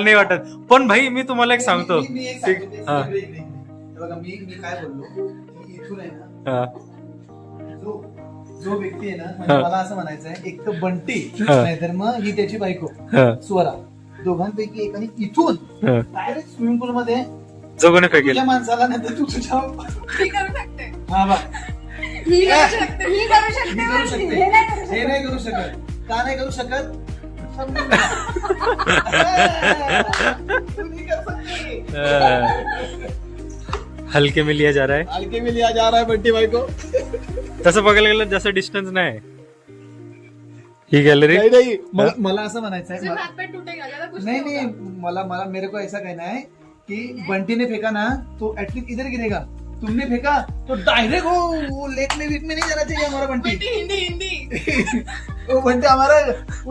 नाही वाटत. पण भाई मी तुम्हाला एक सांगतो, मी काय बोललो इथून आहे ना, जो व्यक्ती आहे ना, म्हणजे मला असं म्हणायचं आहे, एक तर बंटी नाहीतर मग ही त्याची बायको स्वरा, दोघांपैकी एकाने इथून डायरेक्ट स्विमिंग पूल मध्ये जोगोने फेकेल. तुझ्या माणसाला नाही तर तू तुझ्या ही करू शकते, हा बा ही करू शकते, ही करू शकते, मी करू शकते, हे नाही करू शकते. हे नाही करू शकत. का नाही करू शकत? समजून घ्या. तू नाही कर सकती. हलके में लिया जा रहा है. हलके में लिया जा रहा है बंटी भाई को. तसं बघायला गेलं जास्त डिस्टन्स नाही ही गॅलरी. नहीं मला असं म्हणायचं सिर्फ आहे, हाथ पैर टूटेगा, ज्यादा कुछ नहीं नहीं नहीं होगा. मला मेरे को ऐसा कहना है कि बंटी ने फेंका ना तो एटलीस्ट इधर गिरेगा, तुमने फेंका तो डायरेक्ट वो लेक में वीक में नहीं जाना चाहिए हमारा बंटी. बंटी हिंदी हिंदी वो बंटी हमारा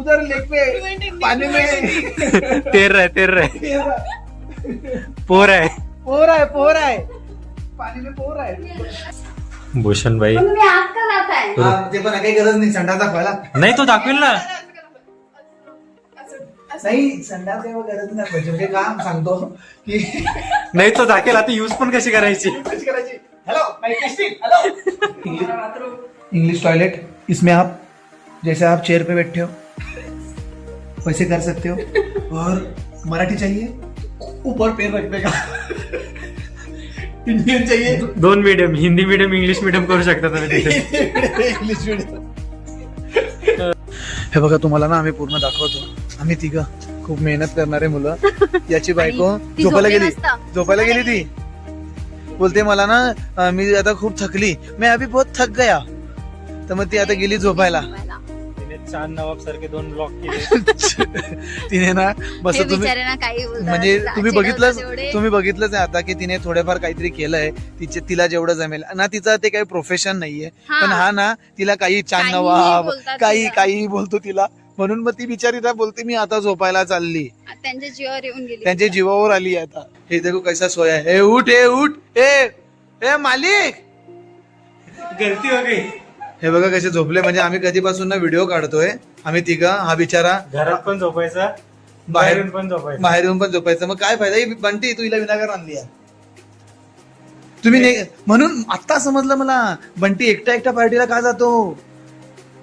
उधर लेक पे बंटी, पानी में तेर रहा है पोर आहे. पोर है पानी में पोर है. भूषण भाई तुम्ही हात का लावताय? ते पण काही गरज नाही संडास दाखवायला. नाही तो दाखवेल ना. नाही संडास काही गरज नाही दाखवायची, म्हणजे काम सांगतो की नाही तो दाखवेल. आता यूज पण कशी करायची. कशी करायची. हेलो माय क्रिस्टीन, हेलो. इंग्लिश टॉयलेट, इसमें आप जैसे आप चेयर पे बैठे हो वैसे कर सकते हो, और मराठी चाहिए ऊपर पैर रखने का, इंडियन चाहिए दोन medium, Hindi medium English medium करू शकता तुम्ही तिथे. English medium. हे बघा तुम्हाला ना आम्ही पूर्ण दाखवतो. आम्ही तिघं खूप मेहनत करणारे मुलं. याची बायको ती झोपायला झोपली गेली, नसतं. झोपायला गेली ती. बोलते मला ना मी आता खूप थकली, मैं अभी बहुत थक गया. तर मग ती आता गेली झोपायला. तिने चांद नवाब सारखे 2 ब्लॉक केले. तिने ना बस हे तुम्ही बिचारे ना काही बोलतात. म्हणजे तुम्ही चिडवतात तेवढे. बघितलंच आहे आता की तिने थोडेफार काहीतरी केलंय, तिला जेवढं जमेल ना. तिचं ते काही प्रोफेशन नाहीये, हा. पण हा ना तिला काही चांद काहीही नवाब बोलतात काही तिला. काही बोलतो तिला. म्हणून मग ती बिचारी ना बोलते मी आता झोपायला चालली. त्यांच्या जीवावर येऊन गेली. त्यांच्या जीवावर आली आता. हे देखो कैसा सोया है. उठ ए मालिक. गलती हो गई. हे बघा कसे झोपले. म्हणजे आम्ही कधीपासून ना व्हिडिओ काढतोय आम्ही तिघं. हा बिचारा घरात पण झोपायचा, बाहेरून पण झोपायचा. बाहेर येऊन पण झोपायचं. मग काय फायदा. ही बंटी तू हिला विनाकारण आणली आहे. तुम्ही म्हणून आता समजलं मला बंटी एकटा पार्टीला का जातो.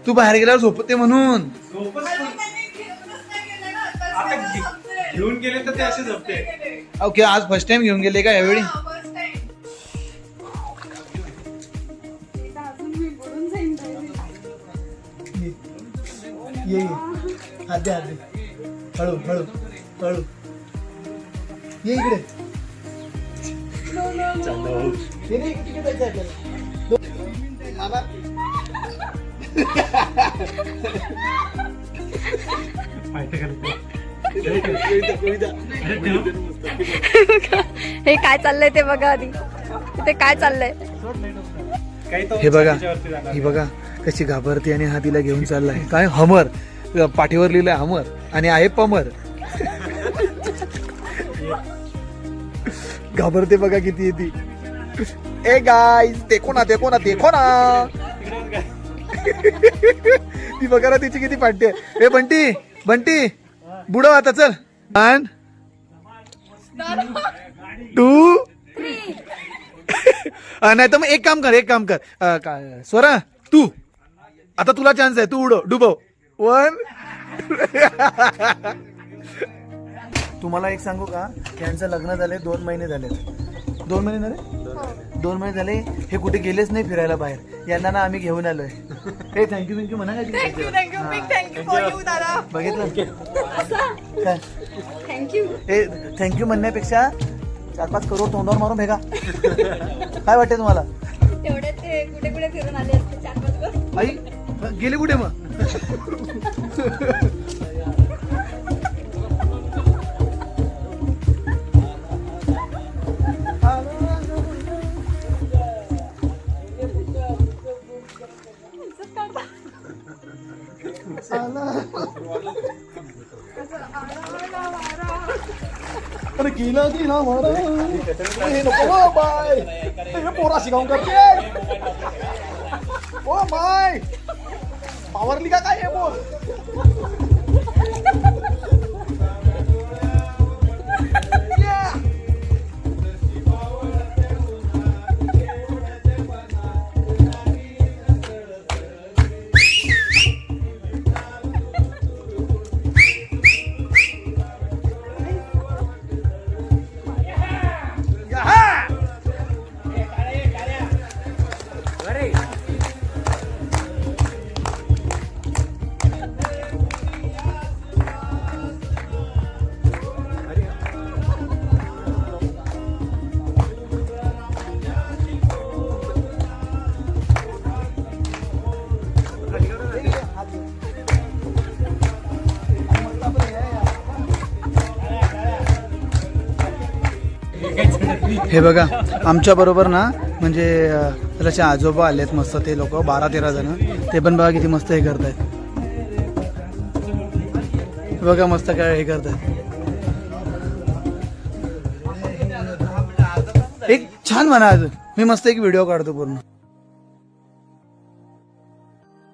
तू बाहेर गेल्यावर झोपते म्हणून. घेऊन गेले तर ते असे झोपते. ओके आज फर्स्ट टाइम घेऊन गेले का यावेळी. ये आधे हळू हळू हळू ये इकडे. ये नाही, इकडे जायचं आहे आपल्याला. हे काय चाललंय ते बघा आधी. ते काय चाललंय. हे बघा ही बघा कशी घाबरते आणि हा तिला घेऊन चाललाय. काय हमर पाठीवर लिहिलंय हमर आणि आहे पमर. घाबरते बघा किती येते. ए गाईज देखो ना ती बघा ना तिची किती पाठते. ए बंटी बुडव आता चल. 1 2 नाही तर मग एक काम कर स्वरा तू आता तुला चान्स आहे. तू डुबव. 1 तुम्हाला एक सांगू का, यांचं लग्न झाले 2 महिने झाले. 2 महिने झाले 2 महिने झाले. हे कुठे गेलेच नाही फिरायला बाहेर. यांना ना आम्ही घेऊन आलोय. हे थँक्यू म्हणा का. थँक्यू फॉर यू दादा. बघितलं काय. थँक्यू. हे थँक्यू म्हणण्यापेक्षा 4-5 करोड तोंडावर मारून भेगा. काय वाटते तुम्हाला. तेवढे ते कुठे कुठे फिरून आले असते 4-5 वर्ष. आई गेले कुठे मग. अरे गेला मारा. हे नको बाय. हे पोरा शिकावून करते. ओ माय पावरली का काय हे बोल. हे बघा आमच्या बरोबर ना म्हणजे त्याचे आजोबा आलेत मस्त ते लोक 12-13 जण ते पण बघा किती मस्त हे करतायत बघा मस्त काय हे करतायत एक छान म्हणा आज मी मस्त एक व्हिडिओ काढतो पूर्ण